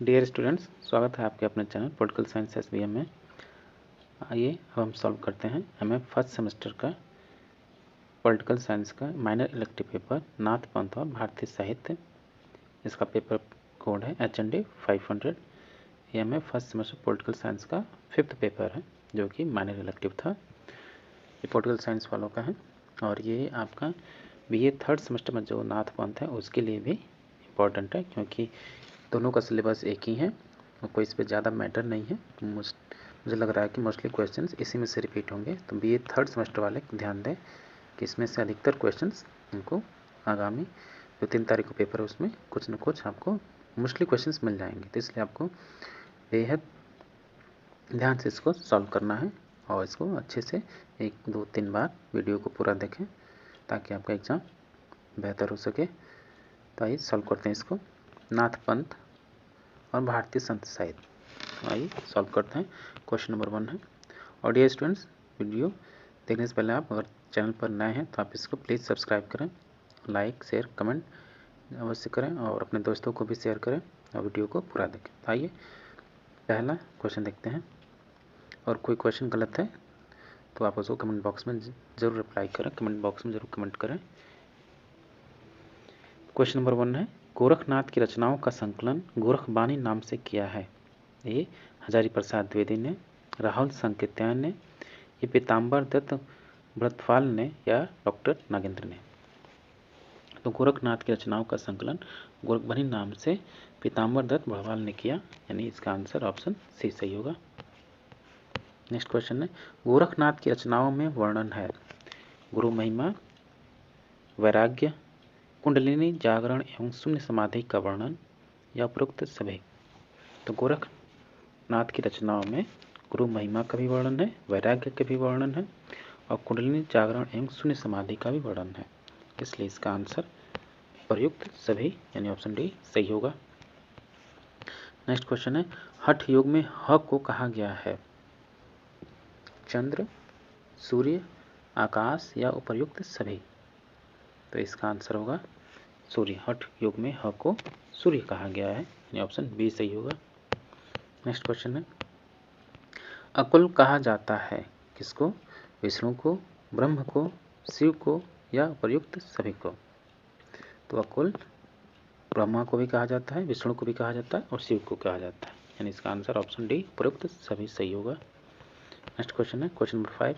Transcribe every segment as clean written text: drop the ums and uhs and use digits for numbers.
Dear students, स्वागत है आपके अपने चैनल पॉलिटिकल साइंस SBM में। आइए अब हम सॉल्व करते हैं हमें फर्स्ट सेमेस्टर का पॉलिटिकल साइंस का माइनर इलेक्टिव पेपर नाथ पंथ और भारतीय साहित्य। इसका पेपर कोड है HND 500। ये हमें फर्स्ट सेमेस्टर पॉलिटिकल साइंस का 5th पेपर है जो कि माइनर इलेक्टिव था। ये पॉलिटिकल साइंस वालों का है और ये आपका BA 3rd सेमेस्टर में जो नाथ पंथ है उसके लिए भी इम्पोर्टेंट है, क्योंकि दोनों का सिलेबस एक ही है और कोई इस पर ज़्यादा मैटर नहीं है। मुझे लग रहा है कि मोस्टली क्वेश्चंस इसी में से रिपीट होंगे, तो BA 3rd सेमेस्टर वाले ध्यान दें कि इसमें से अधिकतर क्वेश्चंस इनको आगामी जो 3 तारीख को पेपर है उसमें कुछ न कुछ आपको मोस्टली क्वेश्चंस मिल जाएंगे। तो इसलिए आपको बेहद ध्यान से इसको सॉल्व करना है और इसको अच्छे से 1 2 3 बार वीडियो को पूरा देखें ताकि आपका एग्ज़ाम बेहतर हो सके। तो आइए सॉल्व करते हैं इसको। नाथ पंथ और भारतीय संत साहित्य, आइए सॉल्व करते हैं। क्वेश्चन नंबर 1 है। और डियर स्टूडेंट्स, वीडियो देखने से पहले आप अगर चैनल पर नए हैं तो आप इसको प्लीज़ सब्सक्राइब करें, लाइक शेयर कमेंट अवश्य करें और अपने दोस्तों को भी शेयर करें और वीडियो को पूरा देखें। तो आइए पहला क्वेश्चन देखते हैं, और कोई क्वेश्चन गलत है तो आप उसको कमेंट बॉक्स में ज़रूर रिप्लाई करें, कमेंट बॉक्स में ज़रूर कमेंट करें। क्वेश्चन नंबर 1 है, गोरखनाथ की रचनाओं का संकलन गोरखबानी नाम से किया है। ये हजारी प्रसाद द्विवेदी ने, राहुल संकेत्यायन ने, ये पीताम्बर दत्त व्रतपाल ने या डॉक्टर नागेंद्र ने। तो गोरखनाथ की रचनाओं का संकलन गोरखबानी नाम से पीताम्बर दत्त व्रतपाल ने किया, यानी इसका आंसर ऑप्शन सी सही होगा। नेक्स्ट क्वेश्चन है, गोरखनाथ की रचनाओं में वर्णन है गुरु महिमा, वैराग्य, कुंडलिनी जागरण एवं शून्य समाधि का वर्णन या उपरोक्त सभी। तो गोरखनाथ की रचनाओं में गुरु महिमा का भी वर्णन है, वैराग्य का भी वर्णन है और कुंडलिनी जागरण एवं शून्य समाधि का भी वर्णन है, इसलिए इसका आंसर प्रयुक्त सभी यानी ऑप्शन डी सही होगा। नेक्स्ट क्वेश्चन है, हठ योग में ह को कहा गया है चंद्र, सूर्य, आकाश या उपर्युक्त सभी। तो इसका आंसर होगा सूर्य। हठ योग में ह को सूर्य कहा गया है, यानी ऑप्शन बी सही होगा। नेक्स्ट क्वेश्चन है, अकुल कहा जाता है किसको, विष्णु को, ब्रह्म को, शिव को या प्रयुक्त सभी को। तो अकुल ब्रह्मा को भी कहा जाता है, विष्णु को भी कहा जाता है और शिव को कहा जाता है, यानी इसका आंसर ऑप्शन डी प्रयुक्त सभी सही होगा। नेक्स्ट क्वेश्चन है, क्वेश्चन नंबर 5,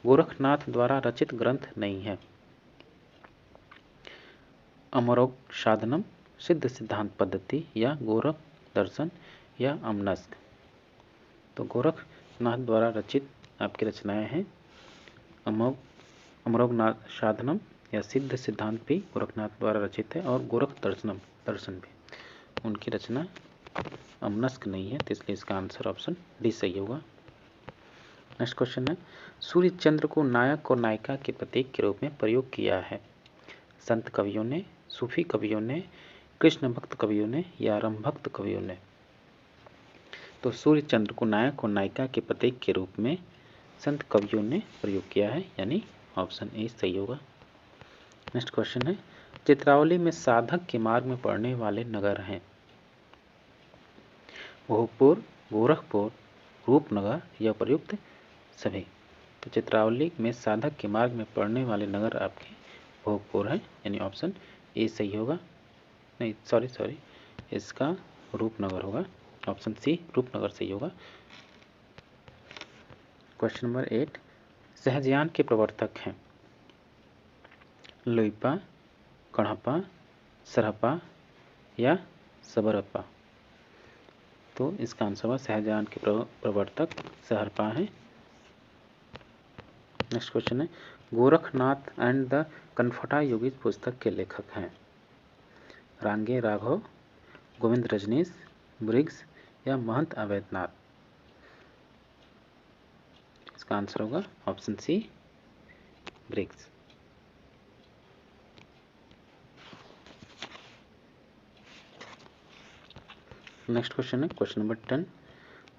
गोरखनाथ द्वारा रचित ग्रंथ नहीं है अमरोग साधनम, सिद्ध सिद्धांत पद्धति या गोरख दर्शन या अमनस्क। तो गोरखनाथ द्वारा रचित आपकी रचनाएं हैं अमरोगनाथ साधनम या सिद्ध सिद्धांत भी गोरखनाथ द्वारा रचित है और गोरख दर्शन भी उनकी रचना अमनस्क नहीं है, तो इसलिए इसका आंसर ऑप्शन डी सही होगा। नेक्स्ट क्वेश्चन है, सूर्य चंद्र को नायक और नायिका के प्रतीक के रूप में प्रयोग किया है संत कवियों ने, सूफी कवियों ने, कृष्ण भक्त कवियों ने या राम भक्त कवियों ने। तो सूर्य चंद्र को नायक और नायिका के प्रतीक के रूप में संत कवियों ने प्रयोग किया है, यानी ऑप्शन ए सही होगा। नेक्स्ट क्वेश्चन है, चित्रावली में साधक के मार्ग में पड़ने वाले नगर हैं भोजपुर, गोरखपुर, रूपनगर या प्रयुक्त सभी। तो चित्रावली में साधक के मार्ग में पड़ने वाले नगर आपके भोजपुर है, यानी ऑप्शन ए सही होगा। नहीं सॉरी इसका रूपनगर होगा, ऑप्शन सी रूपनगर सही होगा। क्वेश्चन नंबर 8, सहजयान के प्रवर्तक हैं लोईपा, कणप्पा, सरहप्पा या सबरप्पा। तो इसका आंसर होगा सहजयान के प्रवर्तक सरहप्पा हैं। नेक्स्ट क्वेश्चन है, गोरखनाथ एंड द कनफटा योगी पुस्तक के लेखक हैं रांगे राघव, गोविंद रजनीश, ब्रिग्स या महंत अवैधनाथ। इसका आंसर होगा option C Briggs. Next question है, क्वेश्चन नंबर 10,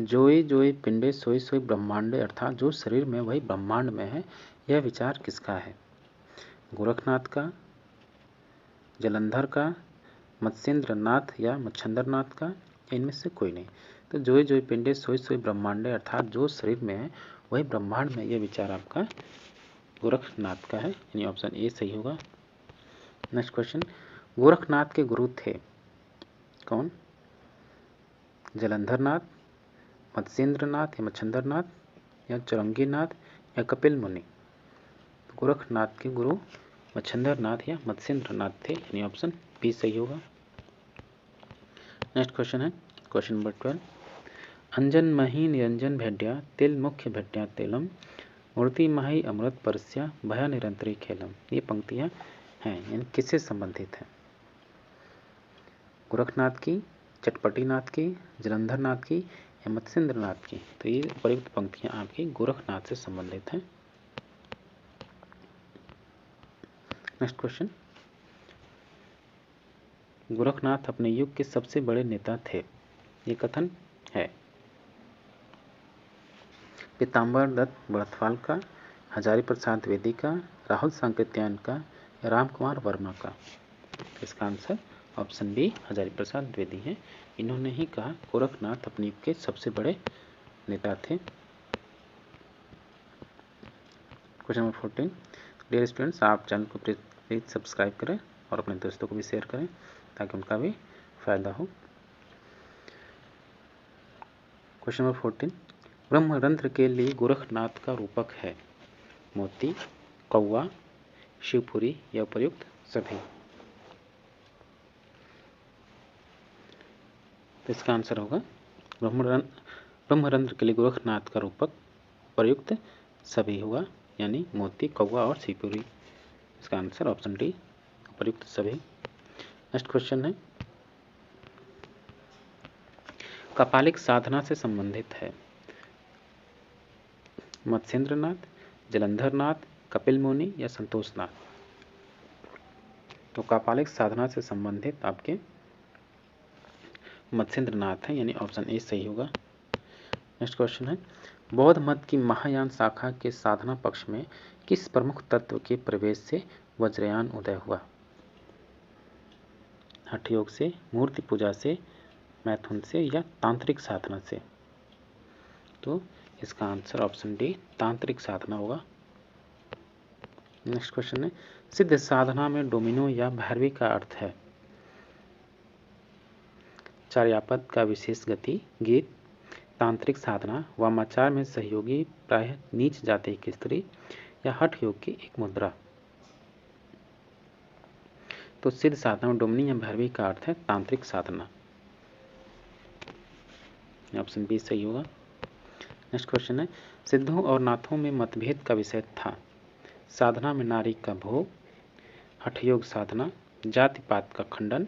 जोई जोई पिंडे सोई सोई ब्रह्मांडे, अर्थात जो शरीर में वही ब्रह्मांड में है, यह विचार किसका है गोरखनाथ का, जलंधर का, मत्स्येंद्र नाथ या मच्छंद्रनाथ का इनमें से कोई नहीं। तो जोई जोई पिंडे सोई सोई ब्रह्मांडे, अर्थात जो शरीर में है वही ब्रह्मांड में, ये विचार आपका गोरखनाथ का है, यानी ऑप्शन ए सही होगा। नेक्स्ट क्वेश्चन, गोरखनाथ के गुरु थे कौन? जलंधरनाथ, मत्स्येंद्रनाथ या मच्छंदरनाथ या चौरंगीनाथ या कपिल मुनि? गोरखनाथ के गुरु मच्छंदरनाथ या मत्स्येंद्रनाथ थे, यानी ऑप्शन बी सही होगा। नेक्स्ट क्वेश्चन है क्वेश्चन नंबर 12, अंजन मही निरंजन भेड्या तिल मुख्य भेड्या तेलम मूर्ति माही अमृत परस्या भया निरंतरी खेलम। ये पंक्तियां हैं, यानी किससे संबंधित है? गोरखनाथ की, चटपटीनाथ की, जलंधरनाथ की या मत्स्येंद्रनाथ की? तो ये उपयुक्त पंक्तियां आपकी गोरखनाथ से संबंधित हैं। नेक्स्ट क्वेश्चन, गोरखनाथ अपने युग के सबसे बड़े नेता थे, ये कथन है? पीताम्बर दत्त बड़थवाल का, हजारी प्रसाद द्विवेदी का, राहुल सांकृत्यायन का या राम कुमार वर्मा का? इसका answer option B Hazari Prasad Dwivedi हैं। इन्होंने ही कहा गोरखनाथ अपने युग के सबसे बड़े नेता थे। क्वेश्चन नंबर 14, डियर स्टूडेंट्स, आप चैनल को प्लीज सब्सक्राइब करें और अपने दोस्तों को भी शेयर करें ताकि उनका भी फायदा हो। क्वेश्चन नंबर 14, ब्रह्मरंध्र के लिए गोरखनाथ का रूपक है? मोती, कौवा, शिवपुरी या उपयुक्त सभी? तो इसका आंसर होगा ब्रह्मरंध्र के लिए गोरखनाथ का रूपक प्रयुक्त सभी होगा, यानी मोती, कौवा और शिवपुरी। इसका आंसर ऑप्शन डी प्रयुक्त सभी। नेक्स्ट क्वेश्चन है, कपालिक साधना से संबंधित है? मत्स्येंद्रनाथ, जलंधरनाथ, कपिल मुनि या संतोषनाथ? तो कपालिक साधना से संबंधित आपके मत्स्येंद्रनाथ है, यानी ऑप्शन ए सही होगा। नेक्स्ट क्वेश्चन है, बौद्ध मत की महायान शाखा के साधना पक्ष में किस प्रमुख तत्व के प्रवेश से वज्रयान उदय हुआ? हठ योग से, मूर्ति पूजा से, मैथुन से या तांत्रिक साधना से? तो इसका आंसर ऑप्शन डी तांत्रिक साधना होगा। नेक्स्ट क्वेश्चन है, सिद्ध साधना में डोमिनो या भैरवी का अर्थ है? चार्यापद का विशेष गति गीत, तांत्रिक साधना, वामाचार में सहयोगी प्रायः नीच जाति की स्त्री या हठ योग की एक मुद्रा? तो सिद्ध साधना में डोमिनी या भैरवी का अर्थ है तांत्रिक साधना, ऑप्शन बी सही होगा। नेक्स्ट क्वेश्चन है, सिद्धों और नाथों में मतभेद का विषय था? साधना में नारी का भोग, हठयोग साधना, जाति पात का खंडन,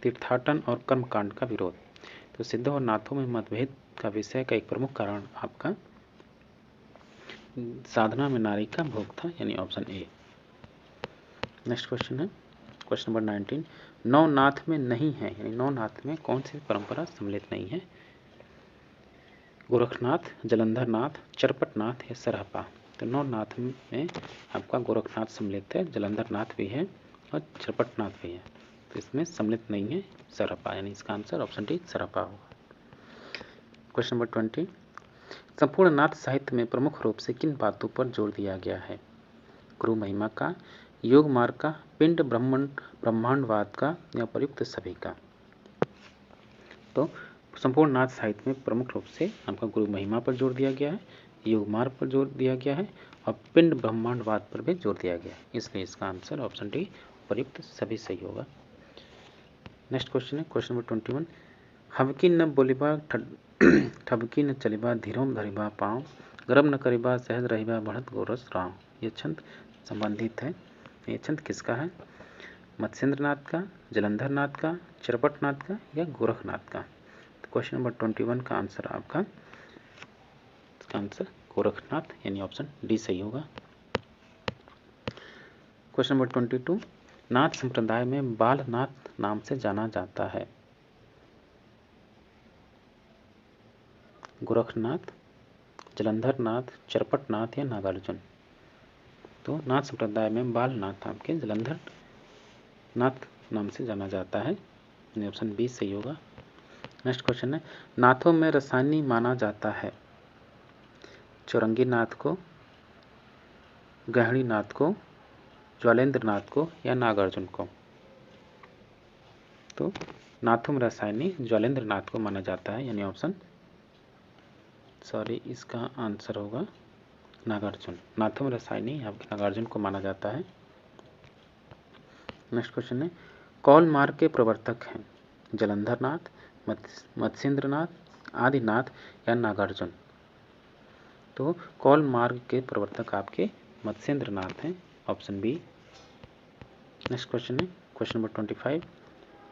तीर्थाटन और कर्मकांड का विरोध? तो सिद्धों और नाथों में मतभेद का विषय का एक प्रमुख कारण आपका साधना में नारी का भोग था, यानी ऑप्शन ए। नेक्स्ट क्वेश्चन है क्वेश्चन नंबर 19, नौ नाथ में नहीं है, यानी नौ नाथ में कौन सी परंपरा सम्मिलित नहीं है? गोरखनाथ, जलंधरनाथ, चरपटनाथ या सरहपा? तो नौ नाथ में आपका गोरखनाथ सम्मिलित है, जलंधरनाथ भी है और चरपटनाथ भी है। तो इसमें सम्मिलित नहीं है सरहपा, यानी इसका आंसर ऑप्शन डी सरहपा होगा। क्वेश्चन नंबर 20, संपूर्ण नाथ साहित्य में प्रमुख रूप से किन बातों पर जोर दिया गया है? गुरु महिमा का, योग मार्ग का, पिंड ब्रह्मांडवाद का या प्रयुक्त सभी का? तो संपूर्ण नाथ साहित्य में प्रमुख रूप से आपका गुरु महिमा पर जोर दिया गया है, योग मार्ग पर जोर दिया गया है और पिंड ब्रह्मांडवाद पर भी जोर दिया गया है, इसलिए इसका आंसर ऑप्शन डी प्रयुक्त सभी सही होगा। नेक्स्ट क्वेश्चन है क्वेश्चन नंबर 21, हबकी न बोलिबा ठबकी न चलिबा धीरोम धरिबा पाँव गर्म न करिबा सहज रहिबा बढ़त गोरस राम? ये छंद संबंधित है। ये छंद किसका है? मत्स्येंद्रनाथ का, जलंधरनाथ का, चरपटनाथ का या गोरखनाथ का? क्वेश्चन नंबर 21 का आंसर आपका इसका आंसर गोरखनाथ, यानी ऑप्शन डी सही होगा। क्वेश्चन नंबर 22, नाथ संप्रदाय में बालनाथ नाम से जाना जाता है? गोरखनाथ, जलंधरनाथ, चरपटनाथ या नागार्जुन? तो नाथ संप्रदाय में बालनाथ आपके जलंधरनाथ नाम से जाना जाता है, यानी ऑप्शन बी सही होगा। नेक्स्ट क्वेश्चन है, नाथों में रसायनी माना जाता है चौरंगी नाथ को, गहरी नाथ को, ज्वालेंद्र नाथ को या नागार्जुन को। तो नाथों में रसायनी ज्वालेंद्र नाथ को माना जाता है, यानी ऑप्शन इसका आंसर होगा नागार्जुन। नाथों में रसायनी आपके नागार्जुन को माना जाता है। नेक्स्ट क्वेश्चन है, कौल मार्ग के प्रवर्तक हैं जलंधर नाथ, मत्स्येंद्र नाथ, आदिनाथ या नागार्जुन। तो कौल मार्ग के प्रवर्तक आपके मत्स्येंद्र नाथ हैं, ऑप्शन बी। नेक्स्ट क्वेश्चन है क्वेश्चन नंबर 25,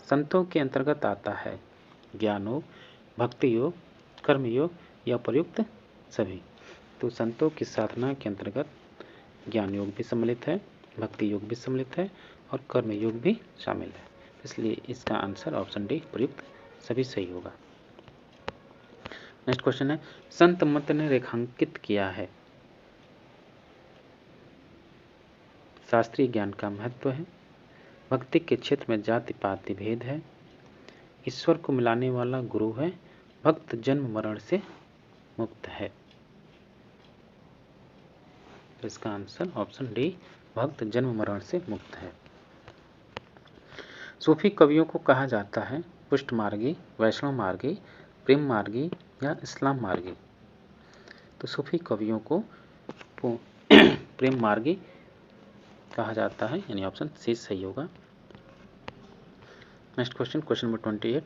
संतों के अंतर्गत आता है ज्ञान योग, भक्ति योग, कर्म योग या प्रयुक्त सभी। तो संतों की साधना के अंतर्गत ज्ञान योग भी सम्मिलित है, भक्ति योग भी सम्मिलित है और कर्म योग भी शामिल है, इसलिए इसका आंसर ऑप्शन डी प्रयुक्त सभी सही होगा। नेक्स्ट क्वेश्चन है, संत मत ने रेखांकित किया है शास्त्रीय ज्ञान का महत्व है, भक्ति के क्षेत्र में जाति पाति भेद है, ईश्वर को मिलाने वाला गुरु है, भक्त जन्म मरण से मुक्त है। तो इसका आंसर ऑप्शन डी भक्त जन्म मरण से मुक्त है। सूफी कवियों को कहा जाता है पुष्ट मार्गी, वैष्णव मार्गी, प्रेम मार्गी या इस्लाम मार्गी। तो सूफी कवियों को प्रेम मार्गी कहा जाता है, यानी ऑप्शन सी सही होगा। नेक्स्ट क्वेश्चन क्वेश्चन नंबर 28,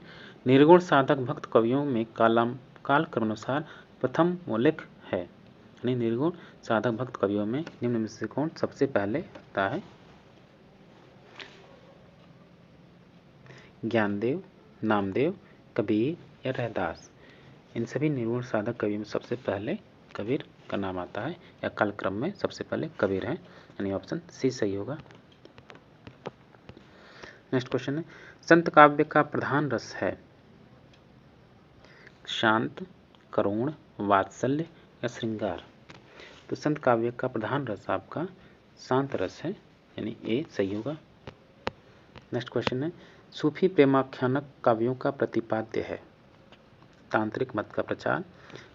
निर्गुण साधक भक्त कवियों में काल क्रमानुसार प्रथम मौलिक है, यानी निर्गुण साधक भक्त कवियों में निम्न में से कौन सबसे पहले आता है। ज्ञानदेव, नामदेव, कबीर या रैदास। इन सभी निर्गुण साधक कवियों में सबसे पहले कबीर का नाम आता है, या कालक्रम में सबसे पहले कबीर है, यानी ऑप्शन सी सही होगा। नेक्स्ट क्वेश्चन है, संत काव्य का प्रधान रस है शांत, करुण, वात्सल्य या श्रृंगार। तो संत काव्य का प्रधान रस आपका शांत रस है, यानी ए सही होगा। नेक्स्ट क्वेश्चन है, सूफी प्रेमाख्यानक काव्यों का प्रतिपाद्य है तांत्रिक मत का प्रचार,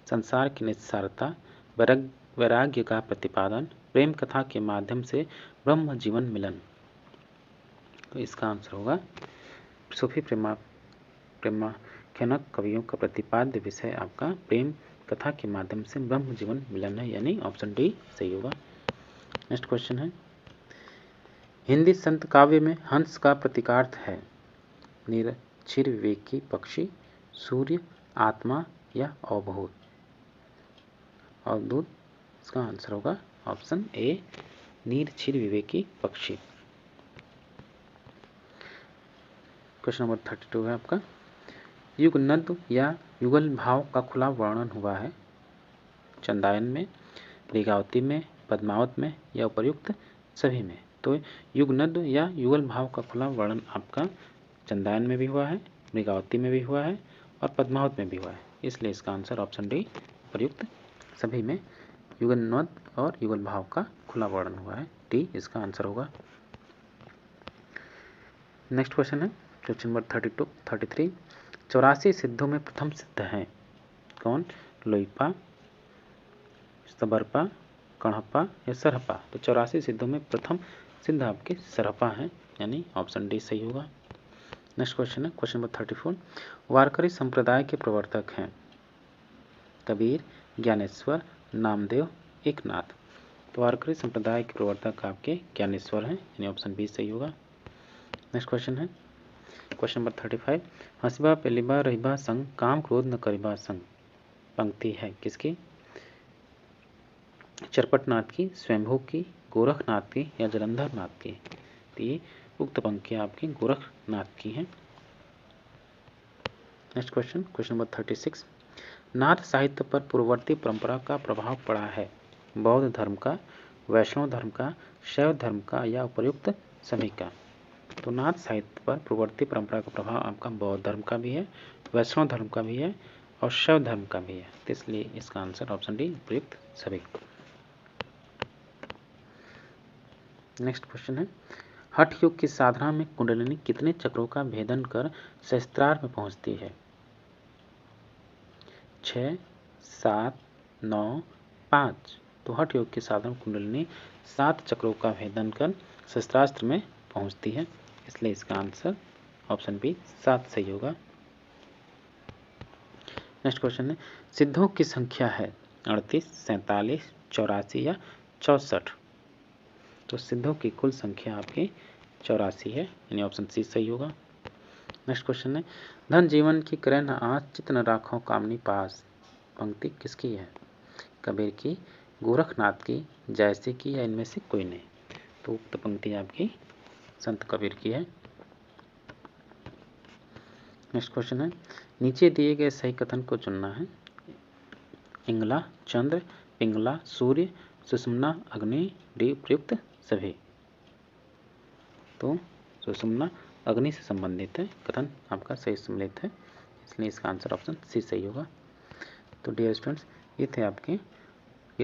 संसार की निस्सारता, वैराग्य का प्रतिपादन, प्रेम कथा के माध्यम से ब्रह्म जीवन मिलन। तो इसका आंसर होगा सूफी प्रेमाख्यानक कवियों का प्रतिपाद्य विषय आपका प्रेम कथा के माध्यम से ब्रह्म जीवन मिलन है, यानी ऑप्शन डी सही होगा। नेक्स्ट क्वेश्चन है, हिंदी संत काव्य में हंस का प्रतीकार्थ है निरक्षीर विवेकी पक्षी, सूर्य, आत्मा या अवभूत। अवधूत इसका आंसर होगा ऑप्शन ए निरक्षीर विवेकी पक्षी। क्वेश्चन नंबर 32 है आपका, युगनद या युगल भाव का खुला वर्णन हुआ है चंदायन में, मृगावती में, पद्मावत में या उपर्युक्त सभी में। तो युगनद या युगल भाव का खुला वर्णन आपका चंदायन में भी हुआ है, मृगावती में भी हुआ है और पद्मावत में भी हुआ है, इसलिए इसका आंसर ऑप्शन डी प्रयुक्त सभी में युगनद और युगल भाव का खुला वर्णन हुआ है, डी इसका आंसर होगा। नेक्स्ट क्वेश्चन है क्वेश्चन नंबर 33, 84 सिद्धों में प्रथम सिद्ध हैं कौन, लोईपा, सबरपा, कणप्पा या सरहपा। तो 84 सिद्धों में प्रथम सिद्ध आपके सरहपा हैं, यानी ऑप्शन डी सही होगा। नेक्स्ट क्वेश्चन है क्वेश्चन नंबर 34, वारकरी संप्रदाय के प्रवर्तक हैं कबीर, ज्ञानेश्वर, नामदेव, एकनाथ। तो वारकरी संप्रदाय के प्रवर्तक आपके ज्ञानेश्वर हैं, यानी ऑप्शन बी सही होगा। नेक्स्ट क्वेश्चन है क्वेश्चन नंबर 35, हंसिबा पेलिबा रहिबा संग काम क्रोध न करिबा संग। पंक्ति है किसकी, चरपटनाथ की, स्वयंभू की, गोरखनाथ की या जलंधर नाथ की। तो ये उक्त पंक्तियां आपकी गोरखनाथ की हैं। नेक्स्ट क्वेश्चन क्वेश्चन नंबर 36, नाथ साहित्य पर पूर्ववर्ती परंपरा का प्रभाव पड़ा है बौद्ध धर्म का, वैष्णव धर्म का, शैव धर्म का या उपर्युक्त सभी का। तो नाथ साहित्य पर पूर्ववर्ती परंपरा का प्रभाव आपका बौद्ध धर्म का भी है, वैष्णव धर्म का भी है और शैव धर्म का भी है, तो इसलिए इसका आंसर ऑप्शन डी उपर्युक्त सभी। नेक्स्ट क्वेश्चन है, हठ योग की साधना में कुंडलिनी कितने चक्रों का भेदन कर सहस्त्रार में पहुंचती है 6, 7, 9, 5। तो हठ योग की साधन कुंडलिनी 7 चक्रों का भेदन कर शस्त्रास्त्र में पहुंचती है, इसलिए इसका आंसर ऑप्शन बी 7 सही होगा। नेक्स्ट क्वेश्चन है, सिद्धों की संख्या है 38, 47, 84 या 64। तो सिद्धों की कुल संख्या आपकी 84 है, यानी ऑप्शन सी सही होगा। नेक्स्ट क्वेश्चन है, धन जीवन की करे न आँच चित न राखो कामनी पास। पंक्ति किसकी है? कबीर की, गोरखनाथ की, जयसी की या इनमें से कोई नहीं। तो उक्त पंक्ति आपकी संत कबीर की है। नेक्स्ट क्वेश्चन है, नीचे दिए गए सही कथन को चुनना है। इंगला, चंद्र, पिंगला, सूर्य, सुषुम्ना, अग्नि, डी प्रयुक्त सभी। तो सुषुम्ना अग्नि से संबंधित है, कथन आपका सही सम्मिलित है, इसलिए इसका आंसर ऑप्शन सी सही होगा। तो डियर स्टूडेंट्स, ये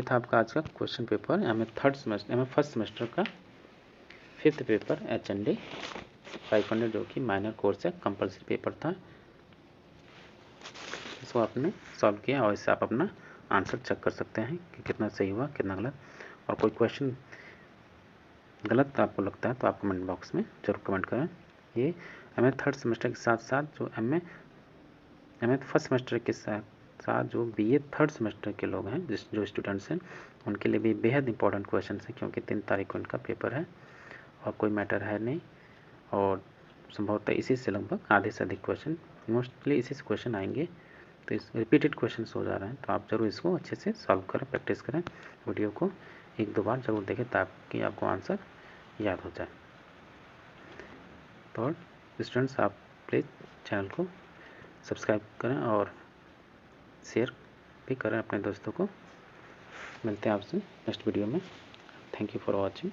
था आपका आज का question paper MA first semester का 5th पेपर HND 500 जो कि माइनर कोर्स है, कंपल्सरी पेपर था। इसको आपने सॉल्व किया और इससे आप अपना आंसर चेक कर सकते हैं कि कितना सही हुआ कितना गलत। और कोई क्वेश्चन गलत आपको लगता है तो आप कमेंट बॉक्स में जरूर कमेंट करें। ये एमए थर्ड सेमेस्टर के साथ साथ जो एमए फर्स्ट सेमेस्टर के साथ साथ जो बीए थर्ड सेमेस्टर के लोग हैं, जो स्टूडेंट्स हैं, उनके लिए भी बेहद इंपॉर्टेंट क्वेश्चन है, क्योंकि 3 तारीख को इनका पेपर है और कोई मैटर है नहीं। और संभवतः इसी से लगभग आधे से अधिक क्वेश्चन, मोस्टली इसी से क्वेश्चन आएंगे। तो इस रिपीटेड क्वेश्चन हो जा रहे हैं, तो आप जरूर इसको अच्छे से सॉल्व करें, प्रैक्टिस करें, वीडियो को 1-2 बार जरूर देखें ताकि आपको आंसर याद हो जाए। तो स्टूडेंट्स, आप प्लीज़ चैनल को सब्सक्राइब करें और शेयर भी करें अपने दोस्तों को। मिलते हैं आपसे नेक्स्ट वीडियो में। Thank you for watching.